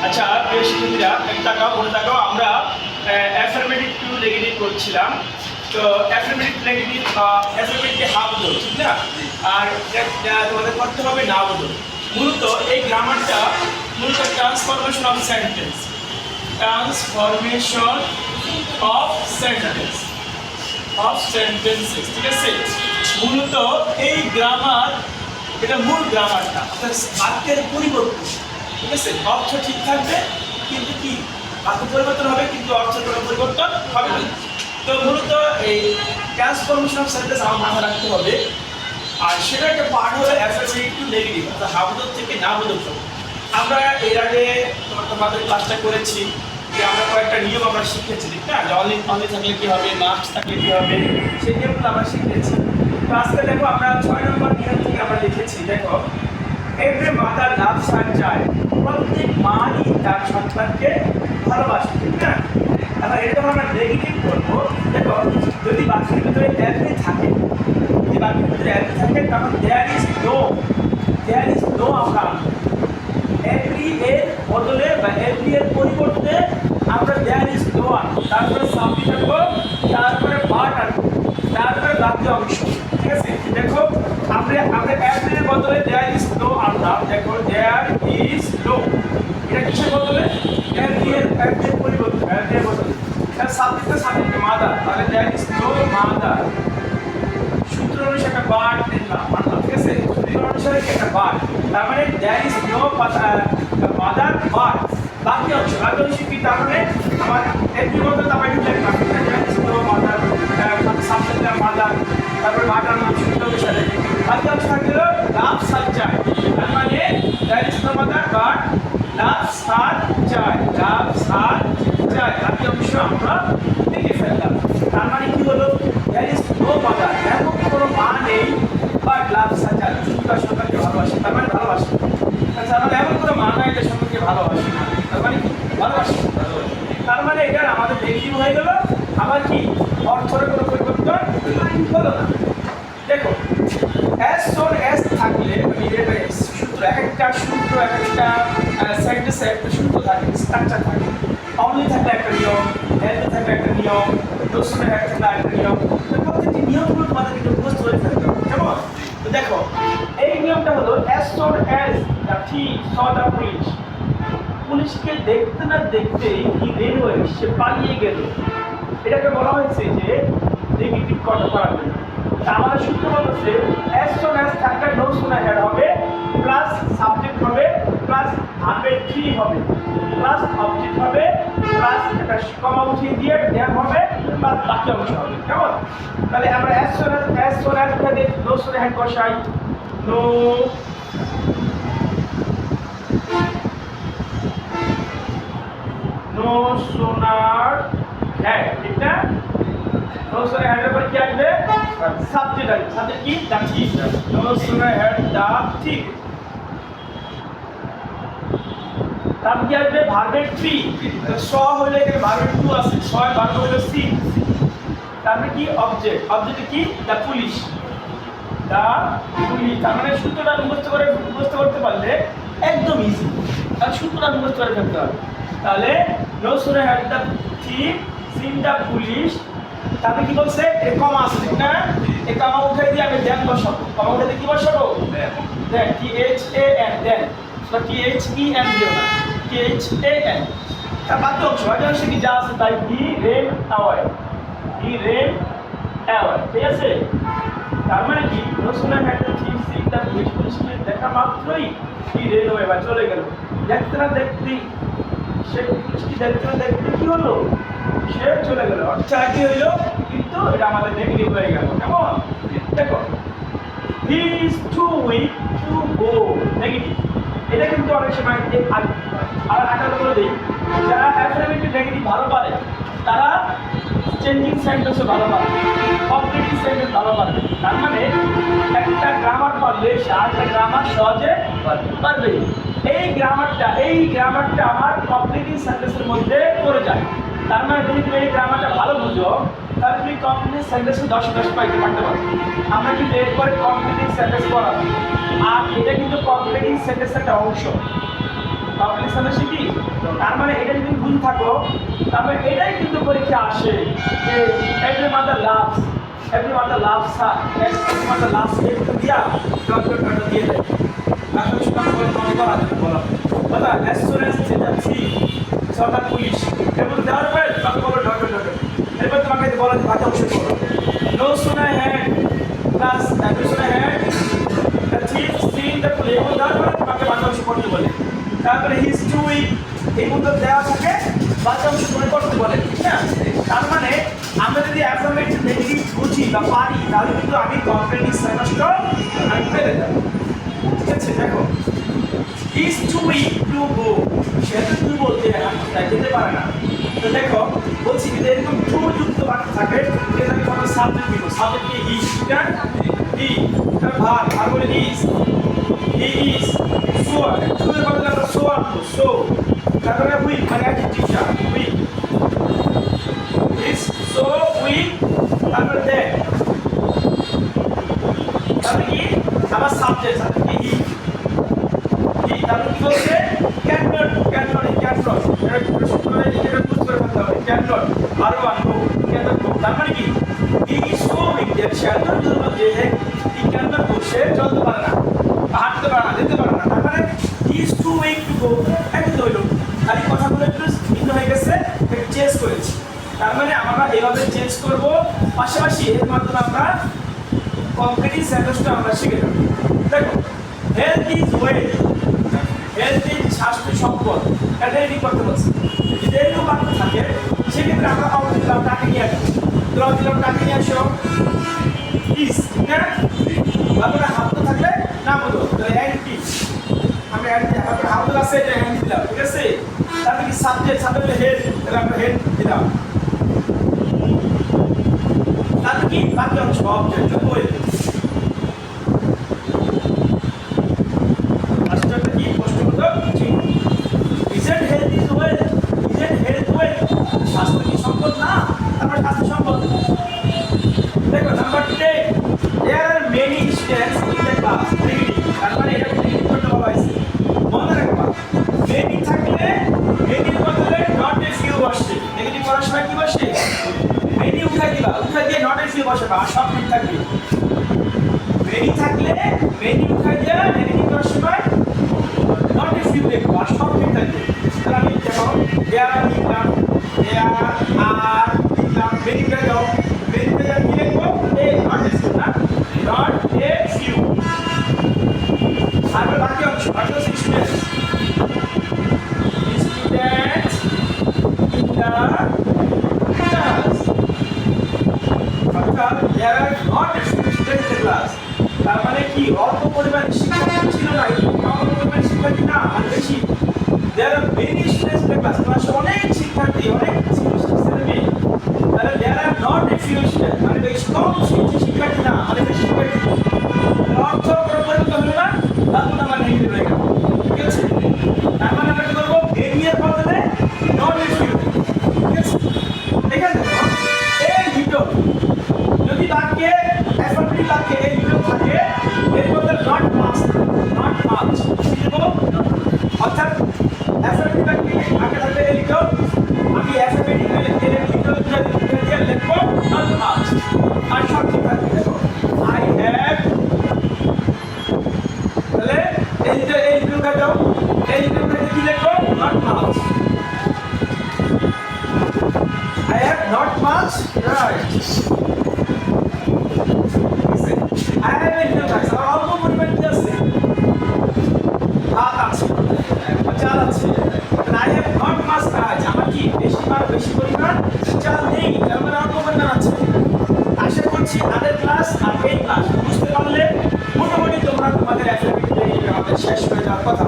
আচ্ছা প্রিয় শিক্ষার্থীরা, তাকাও মনে তাকাও, আমরা অ্যাফার্মেটিভ টু নেগেটিভ করছিলাম। তো অ্যাফার্মেটিভ নেগেটিভ অ্যাফার্মেটিভ হা বদল, ঠিক না? আর তোমাদের করতে হবে না বদল। মূলত এই গ্রামারটা মূলত transformation of sentence, transformation of sentence of sentences, ঠিক আছে? মূলত এই গ্রামার, এটা মূল গ্রামারটা অর্থাৎ বাক্যের পরিবর্তন, ঠিক আছে? অর্থ ঠিক থাকবে কিন্তু কি বাক্য পরিবর্তন হবে, কিন্তু অর্থের কোনো পরিবর্তন হবে না। তো মূলত এই ট্রান্সফরমেশন অফ সেন্টেন্স আমার মাথায় রাখতে হবে। আর সেটা একটা পার্ট হলো অ্যাফার্মেটিভ টু নেগেটিভ, অর্থাৎ হা বদল থেকে না বদল। আমরা এর আগে তোমাদের ক্লাসটা করেছি যে আমরা কয়েকটা নিয়ম আমরা শিখেছি, ঠিক না? যে অনলি থাকলে কী হবে, মাস্ট থাকলে কী হবে, সেই নিয়মগুলো আমরা শিখেছি। তো আজকে দেখো আমরা 6 নম্বর নিয়ম থেকে আমরা লিখেছি, দেখো every mother loves her child, প্রত্যেক মাই তার সন্তানকে ভালোবাসে, ঠিক না? এবার এটা আমরা নেগেটিভ করবো। দেখো যদি বাক্যের ভিতরে এভরি থাকে, যদি বাক্যের ভিতরে এভরি থাকে তখন দেয়ার ইজ নো আমরা এভরি এর বদলে বা এভরি এর পরিবর্তে আমরা দেয়ার ইজ নো আনবো, তারপরে সাবজেক্ট আনবো, তারপরে পার্ট আনবো, তারপরে বাক্য অংশ, ঠিক আছে? দেখো আমরা এভরি এর বদলে দেয়ার ইজ নো আনলাম। দেখো দেয়ার ইজ নো, এটা কিসের বদলে? এভরি এর পরিবর্তে, এভরি এর বদলে সাবজেক্ট মাদার, তাহলে দেয়ার ইজ নো মাদার। সূত্র অনুসারে একটা বার্ড দিলাম, ঠিক আছে? সূত্র অনুসারে একটা বার্ড, তার মানে there is no mother bird. বাকি অংশ কি? তার মানে আমার এভরি বদলে তারপরে লিখলাম there is no mother, subject mother, তারপরে বার্ডের নাম সূত্র অনুসারে। বাকি অংশ থাকলো লাভস হার চাইল্ড, তার মানে there is no mother bird loves her child, loves her child. বাকি অংশ আমরা লিখে ফেললাম। তার মানে কি হলো? দেয়ার ইজ নো মাদার, এমন কোনো মা নেই, বাট লাভস হার চাইল্ড, শুধু তার সন্তানকে ভালোবাসে, তার মানে ভালোবাসে। আচ্ছা, মানে এমন কোনো মা নাই যে সন্তানকে ভালোবাসে না, তার মানে কি ভালোবাসে। তার মানে এটা আমাদের নেগেটিভ হয়ে গেল। আবার কি অর্থের কোনো পরিবর্তন হলো না। দেখো অ্যাজ সোন অ্যাজ থাকলে সূত্র, এক একটা সূত্র, এক একটা সেন্টেন্সে একটা সূত্র থাকে, স্ট্রাকচার থাকে। অনলি থাকলে একটা নিয়ম, এলবি থাকলে একটা নিয়ম, দোষণে থাকলে একটা নিয়ম। তো প্রত্যেকটি নিয়মগুলো তোমাদের কিন্তু মুখস্থ করে ফেলতে হবে, কেমন? তো দেখো এই নিয়মটা হলো as soon as the thief saw the police, পুলিশকে দেখতে না দেখতেই হি রেন ওয়ে, সে পালিয়ে গেল। এটাকে বলা হয়েছে যে নেগেটিভ করা যাবে। আমাদের সূত্র বলছে অ্যাজ সোন অ্যাজ থাকলে নো সোন হেড হবে, প্লাস সাবজেক্ট হবে, প্লাস ভার্বের থ্রি হবে, প্লাস অবজেক্ট হবে, প্লাস একটা কমা উঠিয়ে দিয়ে ড্যাম হবে, প্লাস বাকি অংশ হবে, কেমন? তাহলে আমরা অ্যাজ সোন অ্যাজ থেকে নো সোন হেড বসাই, নো সোনার হ্যাড, ঠিক না? নো সোনার হেডের পর কি আসবে? সাবজেক্ট আসবে। সাবজেক্ট কি? The thief. No sooner had the thief. তারপর কি আসবে? ভার্বের থ্রি। তো স হইলে এখানে ভার্বের টু আছে, ছয় ভার্ব হইলো সি। তারপরে কি? অবজেক্ট। অবজেক্ট কি? দা পুলিশ, দা পুলিশ। তার মানে সূত্রটা মুখস্থ করতে পারলে একদম ইজি। তার সূত্রটা মুখস্থ করে ফেলতে হবে। তাহলে no sooner had the thief seen the police. তারপরে কি বলছে? এ কমা আছে, ঠিক না? এই কমা উঠাই দিয়ে আমি দেন বসাবো। কমা উঠাই দিয়ে কি বসাবো? Then, T H A N, then. T H E N দিও না, টি এইচ এ এন। তার বাকি অংশ কি যা আছে তাই, he ran away, he ran away, ঠিক আছে? তার মানে কি? No sooner had the thief seen the police, পুলিশকে দেখা মাত্রই হি রেন অ্যাওয়ে, বা চলে গেল। দেখতে না দেখতেই সে পুলিশকে দেখতে না দেখতে কি হলো? সে চলে গেল। অর্থাৎ কি হইলো? কিন্তু এটা আমাদের নেগেটিভ হয়ে গেল, কেমন? দেখো he is too weak to go, negative. এটা কিন্তু অনেক সময় আর একটা বলে দিই, যারা অ্যাফার্মেটিভ নেগেটিভ ভালো পারে তারা চেঞ্জিং সেন্টেন্সও ভালো পারে, কমপ্লিটিং সেন্টেন্স ভালো পারে। তার মানে একটা গ্রামার পারলে সে আরেকটা গ্রামার সহজে পারবে। এই গ্রামারটা আমার কমপ্লিটিং সেন্টেন্সের মধ্যে পড়ে যায়। তার মানে যদি তুমি এই গ্রামারটা ভালো বুঝো তাহলে তুমি কমপ্লিটিং সেন্টেন্সে 10 পাইতে পারতে পারো। আমরা কিন্তু এরপরে কমপ্লিটিং সেন্টেন্স পড়াবো, আর এটা কিন্তু কমপ্লিটিং সেন্টেন্সের একটা অংশ। কমপ্লিটিং সেন্টেন্স কি? তার মানে এটা যদি ভুল থাকো তারপরে এটাই কিন্তু পরীক্ষা আসে যে every mother loves every mother loves every mother loves একটু দিয়া ডট দিয়ে দেয় তারপরে সেটা মনে করা যাবে বলা as soon as the thief saw the police এবং দেওয়ার পরে তাকে বলো ডট এরপর তোমাকে বলা যে বাকি অংশ করো no sooner had plus no sooner had the thief seen the police এবং দেওয়ার পরে তোমাকে বাকি অংশ করতে বলে তারপরে he is too weak এই মতো দেওয়া থাকে বাকি অংশ মনে করতে বলে ঠিক না তার মানে আমরা যদি অ্যাফার্মেটিভ নেগেটিভ বুঝি বা পারি তাহলে কিন্তু আমি কমপ্লিটলি সেমিস্টার আমি পেরে যাব ঠিক আছে দেখো is too weak to go সেটা তুই বলতে যেতে পারে না তো দেখো বলছি যদি এরকম টু যুক্ত বাক্য থাকে এটাকে কোনো সাবজেক্ট দিব সাবজেক্ট কি হি এটা হি তার ভার বলে is he is so to এর বদলে আমরা সো আনবো সো তারপরে উইক মানে একটা teacher weak is so weak তারপরে দেখ তারপরে কি আমার সাবজেক্ট কি হি তারপরে কি বলছে ক্যানট এটা প্রশ্ন করে এটা বুঝতে পারতে হবে ক্যানট আর আনবো ক্যানট তার মানে কি হি is so weak that shelter জন্য যে হি ক্যানট সে চলতে পারে না হাঁটতে পারে না যেতে পারে না তার মানে he is too weak to go একই তো হইলো খালি কথাগুলো একটু ভিন্ন হয়ে গেছে একটু চেঞ্জ করেছি তার মানে আমরা এভাবে চেঞ্জ করব পাশাপাশি এর মাধ্যমে আমরা কমপ্লিট সেন্টেন্সটা আমরা শিখে যাব দেখো health is wealth health is স্বাস্থ্য সম্পদ এটা রেডি করতে বলছি যদি এরকম বাক্য থাকে সেক্ষেত্রে আমরা আউট দিলাম টাকা নিয়ে আসবো দিলাম টাকা নিয়ে আসো ইজ ঠিক না তারপরে হাত থাকলে না বলো অ্যান্টি আমরা অ্যান্টি হাত আছে এটা অ্যান্টি দিলাম ঠিক আছে তারপরে কি সাবজেক্ট হেড তাহলে আমরা হেড দিলাম তারপরে কি বাকি অংশ অবজেক্ট ওয়েল আসলে কি প্রশ্নবোধক চিহ্ন isn't health is well isn't health well স্বাস্থ্য কি সম্পদ না তারপরে স্বাস্থ্য সম্পদ দেখো number 10 there are many students in the class reading তার মানে এটা রিডিং করতে বলা হয়েছে মনে রাখবা many থাকলে many বদলে not a few বসে নেগেটিভ করার সময় কি বসে many উঠাই দিয়ে not a few বসে বা সব ঠিক থাকবে many থাকলে many উঠাই দিয়ে নেগেটিভ করার সময় not a few লিখবো আর সব ঠিক থাকবে তাহলে আমি দেখো there are লিখলাম many করে দাও many করে কি লিখবো not a few না not a few আর বাকি অংশ বাকি স্টুডেন্টস in the class অর্থাৎ there are not a few students in the class তার মানে কি অল্প পরিমাণ শিক্ষক ছিল না অল্প পরিমাণ শিক্ষার্থী না মানে বেশি there are many students in the class ক্লাসে অনেক শিক্ষার্থী অনেক ছেলেমেয়ে তাহলে there are not a few students মানে বেশি কম শিক্ষার্থী না মানে বেশি শিক্ষার্থী অর্থ কোনো পরিবর্তন হলো না তারপর আমার নেগেটিভ হয়ে গেল ঠিক আছে তার মানে আমরা কি করবো এনি এর বদলে not a few ঠিক আছে এখানে দেখো এই দুটো যদি বাক্যে অ্যাফার্মেটিভ বাক্যে এই দুটো থাকে এর বদলে not much লিখবো অর্থাৎ অ্যাফার্মেটিভ বাক্যে আগে থাকবে এই লিখো আমি অ্যাফার্মেটিভ দিয়ে লিখবো not much আর সব ঠিক থাকবে দেখো I have তাহলে এই দুটো কাটাও এই দুটো কি লিখবো not much I have not much right I have a little rice অল্প পরিমাণ কি আছে ভাত আছে চাল আছে I have not much rice আমার কি বেশি পরিমাণ চাল নেই তার মানে অল্প পরিমাণ আছে আশা করছি আগের ক্লাস আর এই ক্লাস বুঝতে পারলে মোটামুটি তোমরা তোমাদের অ্যাফার্মেটিভ আমাদের শেষ হয়ে যাওয়ার কথা